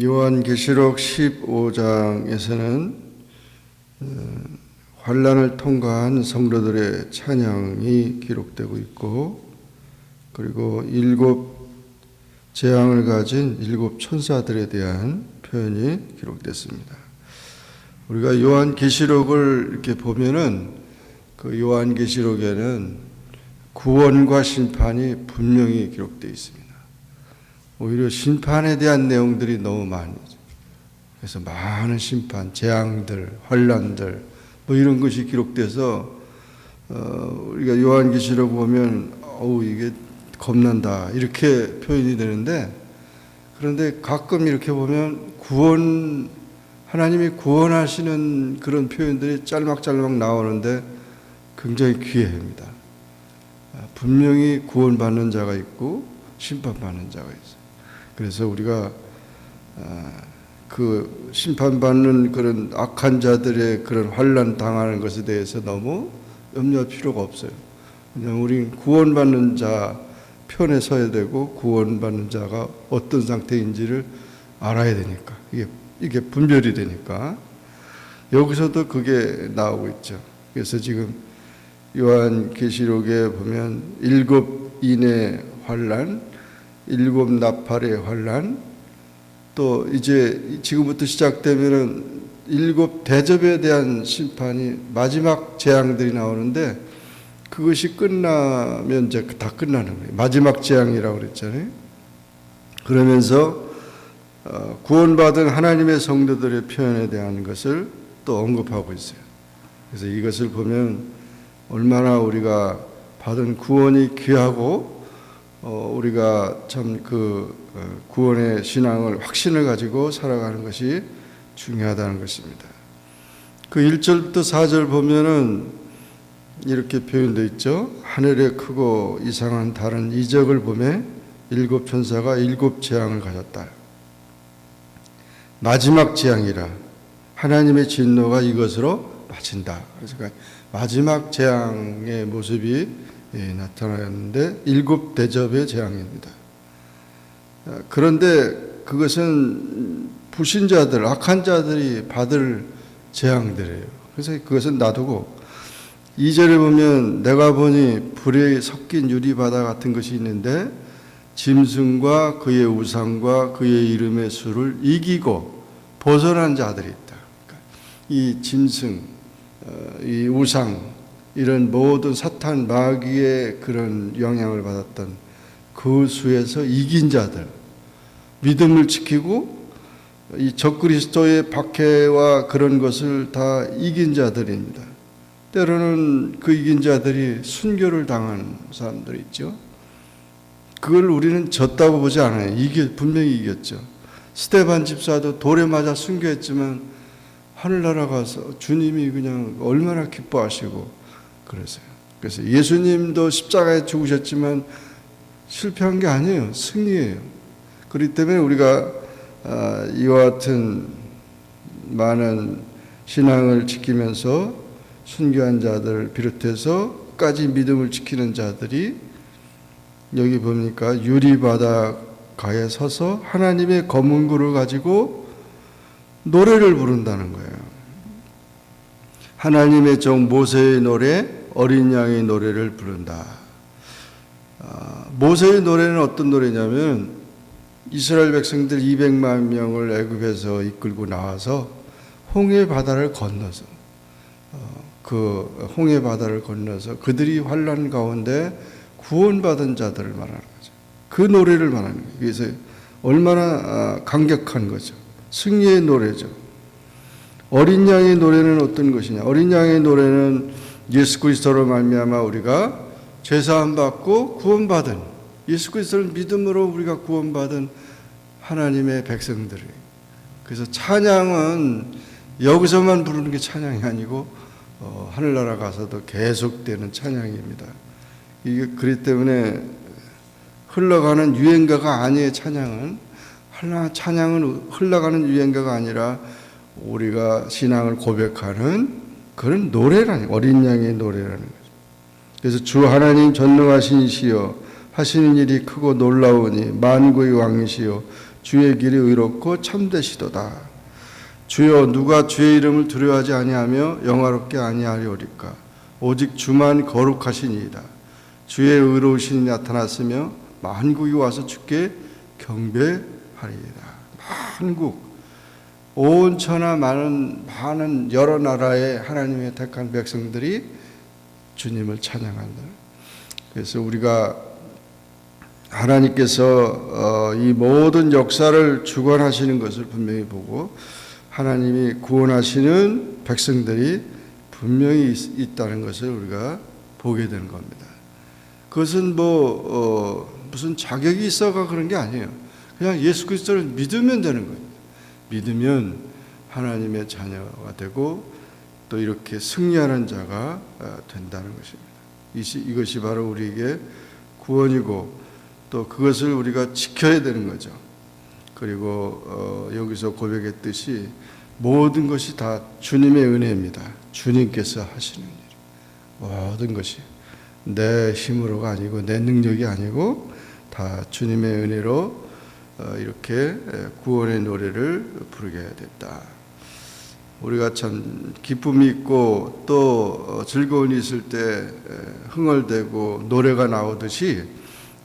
요한계시록 15장에서는 환난을 통과한 성도들의 찬양이 기록되고 있고, 그리고 일곱 재앙을 가진 일곱 천사들에 대한 표현이 기록됐습니다. 우리가 요한계시록을 이렇게 보면은 그 요한계시록에는 구원과 심판이 분명히 기록되어 있습니다. 오히려 심판에 대한 내용들이 너무 많이, 그래서 많은 심판, 재앙들, 환난들 뭐 이런 것이 기록돼서 우리가 요한계시록 보면 이게 겁난다 이렇게 표현이 되는데, 그런데 가끔 이렇게 보면 하나님이 구원하시는 그런 표현들이 짤막짤막 나오는데 굉장히 귀해합니다. 분명히 구원받는 자가 있고 심판받는 자가 있어요. 그래서 우리가 그 심판받는 그런 악한 자들의 그런 환난 당하는 것에 대해서 너무 염려할 필요가 없어요. 그냥 우린 구원받는 자 편에 서야 되고, 구원받는 자가 어떤 상태인지를 알아야 되니까, 이게 분별이 되니까 여기서도 그게 나오고 있죠. 그래서 지금 요한계시록에 보면 일곱 인의 환난, 일곱 나팔의 환난, 또 이제 지금부터 시작되면은 일곱 대접에 대한 심판이, 마지막 재앙들이 나오는데 그것이 끝나면 이제 다 끝나는 거예요. 마지막 재앙이라고 그랬잖아요. 그러면서 구원받은 하나님의 성도들의 표현에 대한 것을 또 언급하고 있어요. 그래서 이것을 보면 얼마나 우리가 받은 구원이 귀하고, 우리가 참 그 구원의 신앙을, 확신을 가지고 살아가는 것이 중요하다는 것입니다. 그 1절부터 4절 보면은 이렇게 표현되어 있죠. 하늘에 크고 이상한 다른 이적을 보매 일곱 천사가 일곱 재앙을 가졌다. 마지막 재앙이라 하나님의 진노가 이것으로 마친다. 그래서 마지막 재앙의 모습이 나타났는데 일곱 대접의 재앙입니다. 그런데 그것은 불신자들, 악한 자들이 받을 재앙들이에요. 그래서 그것은 놔두고 2절에 보면 내가 보니 불에 섞인 유리바다 같은 것이 있는데 짐승과 그의 우상과 그의 이름의 수를 이기고 벗어난 자들이 있다. 이 짐승, 이 우상, 이런 모든 사탄 마귀의 그런 영향을 받았던 그 수에서 이긴 자들, 믿음을 지키고 이 적그리스도의 박해와 그런 것을 다 이긴 자들입니다. 때로는 그 이긴 자들이 순교를 당한 사람들이 있죠. 그걸 우리는 졌다고 보지 않아요. 분명히 이겼죠. 스데반 집사도 돌에 맞아 순교했지만 하늘나라 가서 주님이 그냥 얼마나 기뻐하시고 그러세요. 그래서 예수님도 십자가에 죽으셨지만 실패한 게 아니에요. 승리예요. 그렇기 때문에 우리가 이와 같은 많은 신앙을 지키면서 순교한 자들을 비롯해서까지 믿음을 지키는 자들이 여기 보니까 유리바다가에 서서 하나님의 검은 굴을 가지고 노래를 부른다는 거예요. 하나님의 종 모세의 노래, 어린 양의 노래를 부른다. 모세의 노래는 어떤 노래냐면 이스라엘 백성들 200만 명을 애굽에서 이끌고 나와서 홍해 바다를 건너서 그 홍해 바다를 건너서 그들이 환난 가운데 구원받은 자들을 말하는 거죠. 그 노래를 말하는 거예요. 그래서 얼마나 감격한 거죠. 승리의 노래죠. 어린 양의 노래는 어떤 것이냐? 어린 양의 노래는 예수 그리스도로 말미암아 우리가 죄사함 받고 구원받은, 예수 그리스도를 믿음으로 우리가 구원받은 하나님의 백성들이. 그래서 찬양은 여기서만 부르는 게 찬양이 아니고 하늘나라 가서도 계속되는 찬양입니다. 이게 그렇기 때문에 흘러가는 유행가가 아니에요. 찬양은 흘러가는 유행가가 아니라 우리가 신앙을 고백하는 그런 노래라는, 어린 양의 노래라는 거죠. 그래서 주 하나님 전능하신 이시여 하시는 일이 크고 놀라우니 만구의 왕이시여 주의 길이 의롭고 참되시도다. 주여 누가 주의 이름을 두려워하지 아니하며 영화롭게 아니하리오리까. 오직 주만 거룩하시니이다. 주의 의로우신이 나타났으며 만국이 와서 주께 경배하리이다. 만국, 온 천하 많은 여러 나라의 하나님의 택한 백성들이 주님을 찬양한다. 그래서 우리가 하나님께서 이 모든 역사를 주관하시는 것을 분명히 보고 하나님이 구원하시는 백성들이 분명히 있다는 것을 우리가 보게 되는 겁니다. 그것은 무슨 자격이 있어가 그런 게 아니에요. 그냥 예수 그리스도를 믿으면 되는 거예요. 믿으면 하나님의 자녀가 되고 또 이렇게 승리하는 자가 된다는 것입니다. 이것이 바로 우리에게 구원이고 또 그것을 우리가 지켜야 되는 거죠. 그리고 여기서 고백했듯이 모든 것이 다 주님의 은혜입니다. 주님께서 하시는 일, 모든 것이 내 힘으로가 아니고 내 능력이 아니고 다 주님의 은혜로 이렇게 구원의 노래를 부르게 됐다. 우리가 참 기쁨이 있고 또 즐거움이 있을 때 흥얼대고 노래가 나오듯이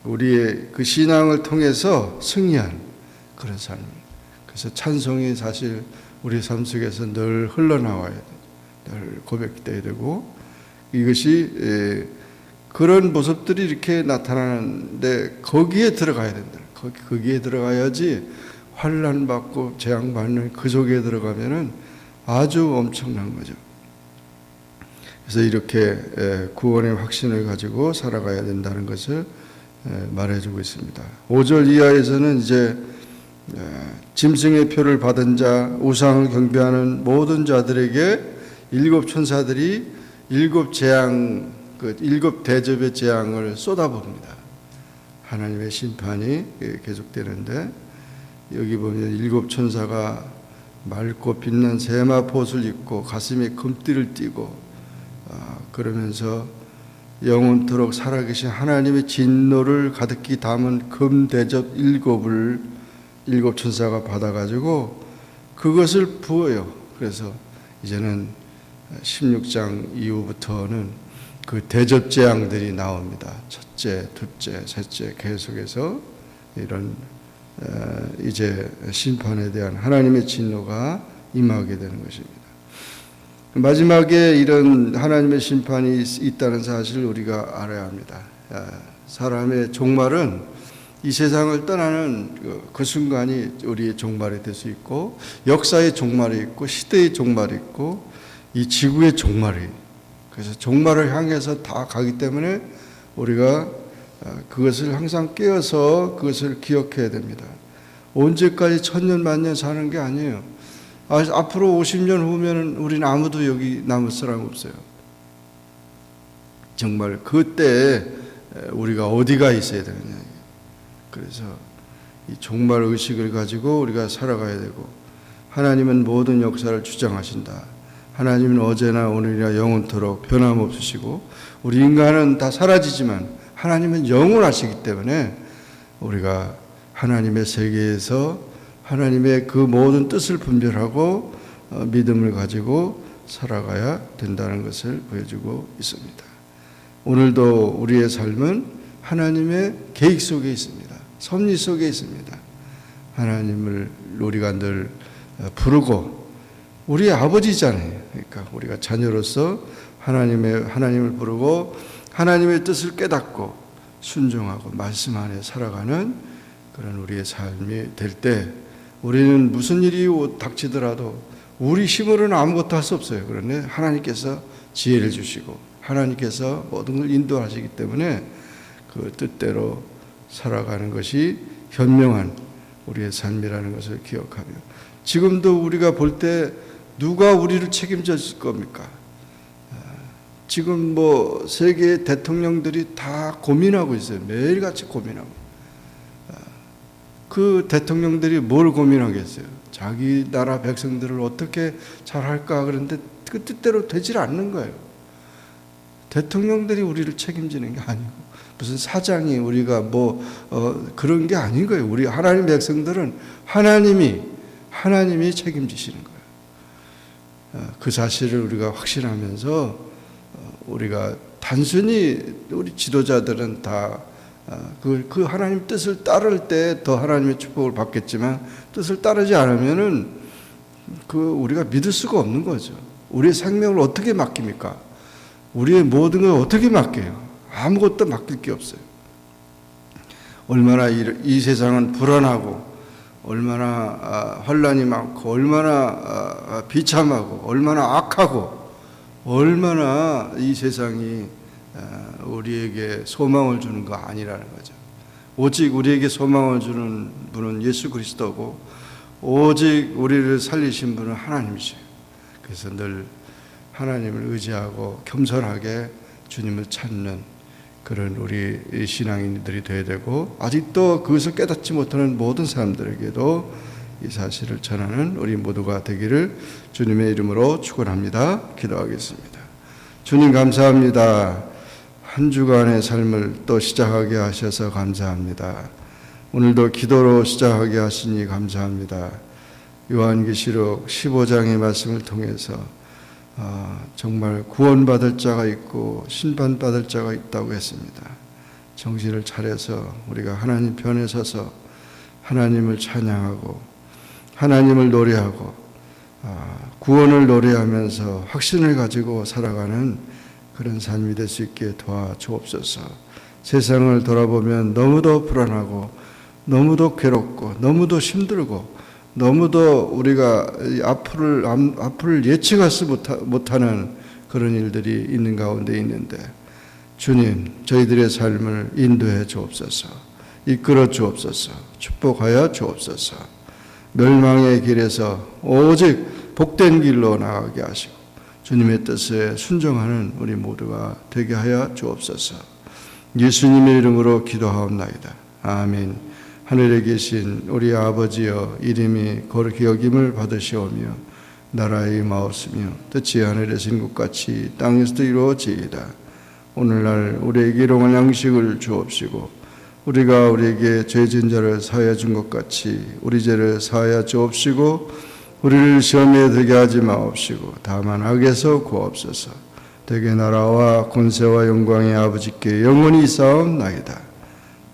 우리의 그 신앙을 통해서 승리한 그런 삶. 그래서 찬송이 사실 우리 삶 속에서 늘 흘러나와야 돼. 늘 고백돼야 되고 이것이 그런 모습들이 이렇게 나타나는데 거기에 들어가야 된다. 거기에 들어가야지 환난 받고 재앙 받는 그 속에 들어가면은 아주 엄청난 거죠. 그래서 이렇게 구원의 확신을 가지고 살아가야 된다는 것을 말해주고 있습니다. 5절 이하에서는 이제 짐승의 표를 받은 자, 우상을 경배하는 모든 자들에게 일곱 천사들이 일곱 재앙, 그 일곱 대접의 재앙을 쏟아부습니다. 하나님의 심판이 계속되는데 여기 보면 일곱 천사가 맑고 빛난 세마포옷을 입고 가슴에 금띠를 띠고 그러면서 영원토록 살아계신 하나님의 진노를 가득히 담은 금 대접 일곱 천사가 받아가지고 그것을 부어요. 그래서 이제는 16장 이후부터는 그 대접 재앙들이 나옵니다. 첫째, 둘째, 셋째 계속해서 이런 이제 심판에 대한 하나님의 진노가 임하게 되는 것입니다. 마지막에 이런 하나님의 심판이 있다는 사실을 우리가 알아야 합니다. 사람의 종말은 이 세상을 떠나는 그 순간이 우리의 종말이 될 수 있고 역사의 종말이 있고 시대의 종말이 있고 이 지구의 종말이, 그래서 종말을 향해서 다 가기 때문에 우리가 그것을 항상 깨어서 그것을 기억해야 됩니다. 언제까지 천년 만년 사는 게 아니에요. 앞으로 50년 후면은 우리는 아무도 여기 남을 사람 없어요. 정말 그때 우리가 어디가 있어야 되느냐. 그래서 이 종말 의식을 가지고 우리가 살아가야 되고, 하나님은 모든 역사를 주장하신다. 하나님은 어제나 오늘이나 영원토록 변함없으시고 우리 인간은 다 사라지지만 하나님은 영원하시기 때문에 우리가 하나님의 세계에서 하나님의 그 모든 뜻을 분별하고 믿음을 가지고 살아가야 된다는 것을 보여주고 있습니다. 오늘도 우리의 삶은 하나님의 계획 속에 있습니다. 섭리 속에 있습니다. 하나님을 우리가 늘 부르고, 우리의 아버지잖아요. 그러니까 우리가 자녀로서 하나님을 부르고 하나님의 뜻을 깨닫고 순종하고 말씀 안에 살아가는 그런 우리의 삶이 될 때 우리는 무슨 일이 닥치더라도 우리 힘으로는 아무것도 할 수 없어요. 그런데 하나님께서 지혜를 주시고 하나님께서 모든 걸 인도하시기 때문에 그 뜻대로 살아가는 것이 현명한 우리의 삶이라는 것을 기억하며, 지금도 우리가 볼 때 누가 우리를 책임질 겁니까? 지금 세계 대통령들이 다 고민하고 있어요. 매일같이 고민하고. 그 대통령들이 뭘 고민하겠어요? 자기 나라 백성들을 어떻게 잘할까? 그런데 그 뜻대로 되질 않는 거예요. 대통령들이 우리를 책임지는 게 아니고 무슨 사장이 우리가 그런 게 아닌 거예요. 우리 하나님 백성들은 하나님이 책임지시는 거예요. 그 사실을 우리가 확신하면서 우리가 단순히 우리 지도자들은 다 그 하나님 뜻을 따를 때 더 하나님의 축복을 받겠지만 뜻을 따르지 않으면은 우리가 믿을 수가 없는 거죠. 우리의 생명을 어떻게 맡깁니까? 우리의 모든 걸 어떻게 맡겨요? 아무것도 맡길 게 없어요. 얼마나 이 세상은 불안하고 얼마나 환란이 많고 얼마나 비참하고 얼마나 악하고 얼마나 이 세상이 우리에게 소망을 주는 거 아니라는 거죠. 오직 우리에게 소망을 주는 분은 예수 그리스도고 오직 우리를 살리신 분은 하나님이세요. 그래서 늘 하나님을 의지하고 겸손하게 주님을 찾는 그런 우리 신앙인들이 되어야 되고, 아직도 그것을 깨닫지 못하는 모든 사람들에게도 이 사실을 전하는 우리 모두가 되기를 주님의 이름으로 축원합니다. 기도하겠습니다. 주님 감사합니다. 한 주간의 삶을 또 시작하게 하셔서 감사합니다. 오늘도 기도로 시작하게 하시니 감사합니다. 요한계시록 15장의 말씀을 통해서 정말 구원받을 자가 있고 심판받을 자가 있다고 했습니다. 정신을 차려서 우리가 하나님 편에 서서 하나님을 찬양하고 하나님을 노래하고 구원을 노래하면서 확신을 가지고 살아가는 그런 삶이 될 수 있게 도와주옵소서. 세상을 돌아보면 너무도 불안하고 너무도 괴롭고 너무도 힘들고 너무도 우리가 앞을 예측하지 못하는 그런 일들이 있는 가운데 있는데, 주님 저희들의 삶을 인도해 주옵소서. 이끌어 주옵소서. 축복하여 주옵소서. 멸망의 길에서 오직 복된 길로 나가게 하시고 주님의 뜻에 순종하는 우리 모두가 되게 하여 주옵소서. 예수님의 이름으로 기도하옵나이다. 아멘. 하늘에 계신 우리 아버지여, 이름이 거룩히 여김을 받으시오며 나라의 임하옵시며 뜻이 하늘에서 인 것 같이 땅에서도 이루어지이다. 오늘날 우리에게 일용할 양식을 주옵시고 우리가 우리에게 죄진 자를 사하여 준 것 같이 우리 죄를 사하여 주옵시고 우리를 시험에 들게 하지 마옵시고 다만 악에서 구하옵소서. 대개 나라와 권세와 영광의 아버지께 영원히 있사옵나이다.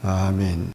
아멘.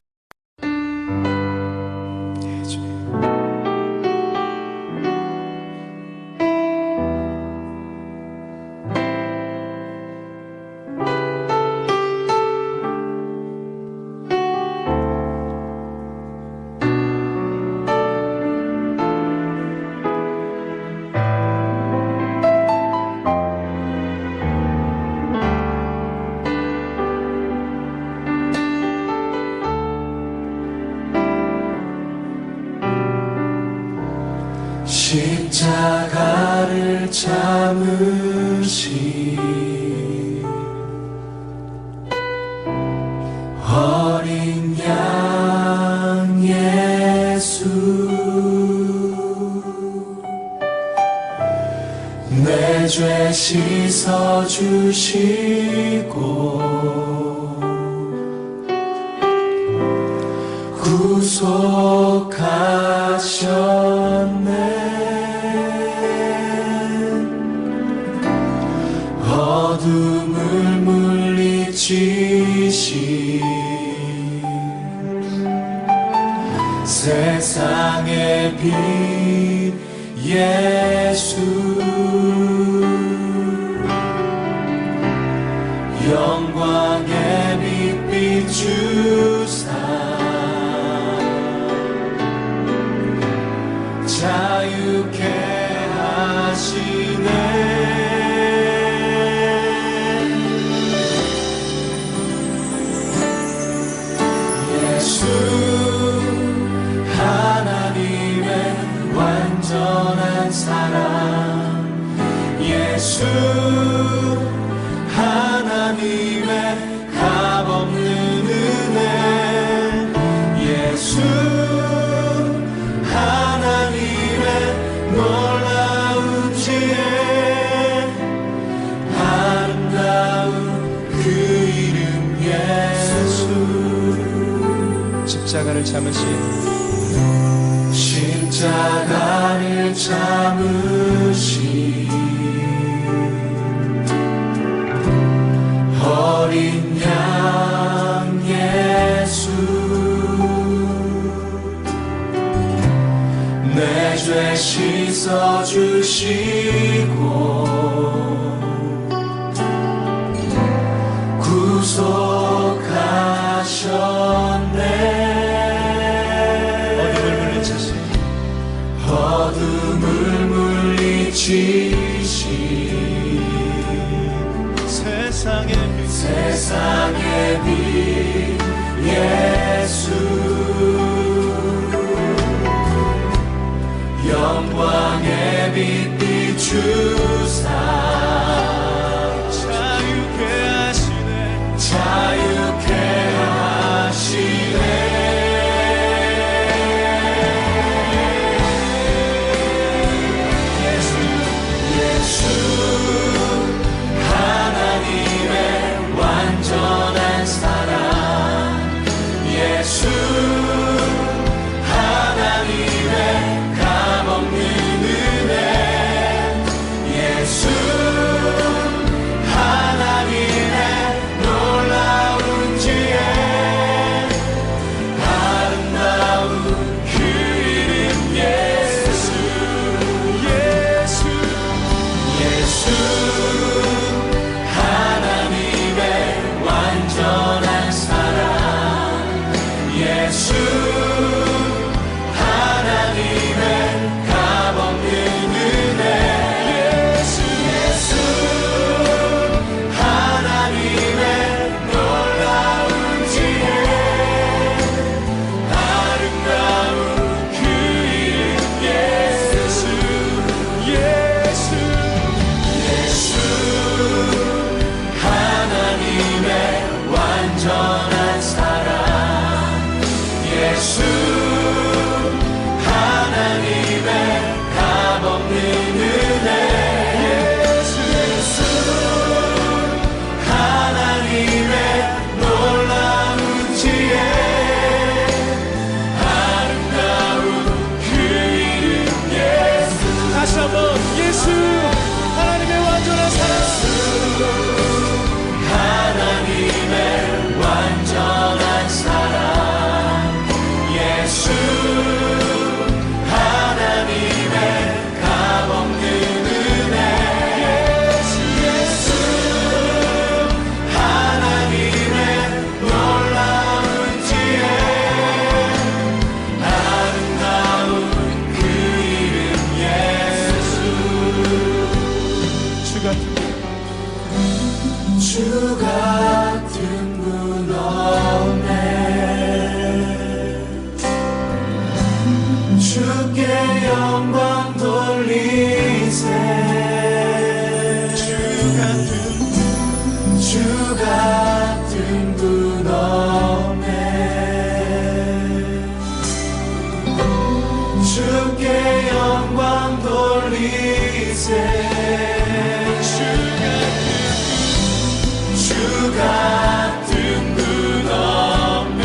십자가를 참으신 어린 양 예수, 내 죄 씻어주시고 구속하셨네. 어둠을 물리치신 세상의 빛 예수, 영광의 빛 비추사 자유케 하시네. 예수 하나님의 완전한 사랑, 예수 하나님의 값없는 은혜, 예수 하나님의 놀라운 지혜, 아름다운 그 이름 예수. 십자가를 참으신 십자가를 참으신 어린 양 예수 내 죄 씻어주시고 구속하셨네 어둠을 물리치신 세상의 빛 예수 영광의 빛 비추사 자유케 하시네 예수 하나님의 완전한 사랑 예수 하나님의 값없는 은혜 예수 하나님의 놀라운 지혜 아름다운 그 이름 예수 하나님의 완전한 사랑 예수 하나님의 값없는 은혜 예수 하나님의 놀라운 지혜 아름다운 그 이름 예수 하나님의 완전한 사랑 예수 하나님의 값없는 은혜 예수 하나님의 놀라운 지혜 아름다운 그 이름 예수 다시 한번 예수 하나님의 완전한 사랑 하나님의 완전한 사랑 예수 하나님의 값없는 은혜 예수 하나님의 놀라운 지혜 아름다운 그 이름 예수 주 같은 분 없네 주께 영광 돌리세 주 같은 분 없네 주께 영광 돌리세 주 같은 분 없네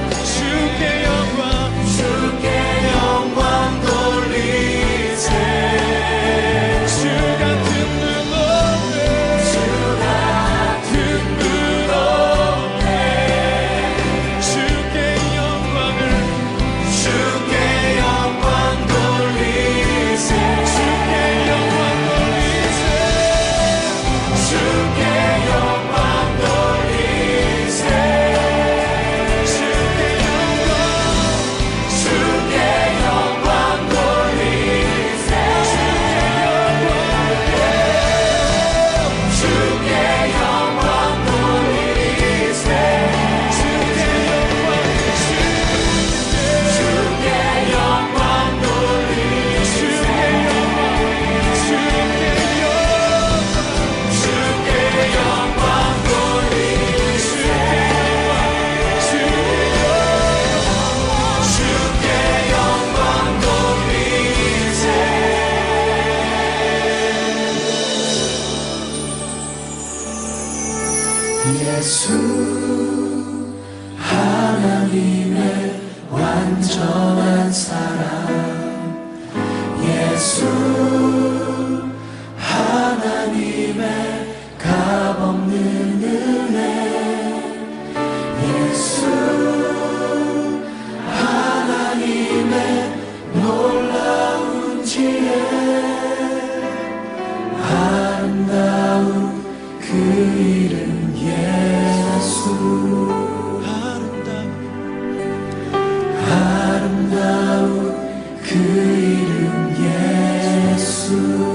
주께 영광 돌리세 주 같은 분 없네 주께 영광 돌리세 예수 완전한 사랑 예수 하나님의 값없는 은혜 예수 하나님의 놀라운 지혜 아름다운 그 이름 예수 아름다운 그 이름 예수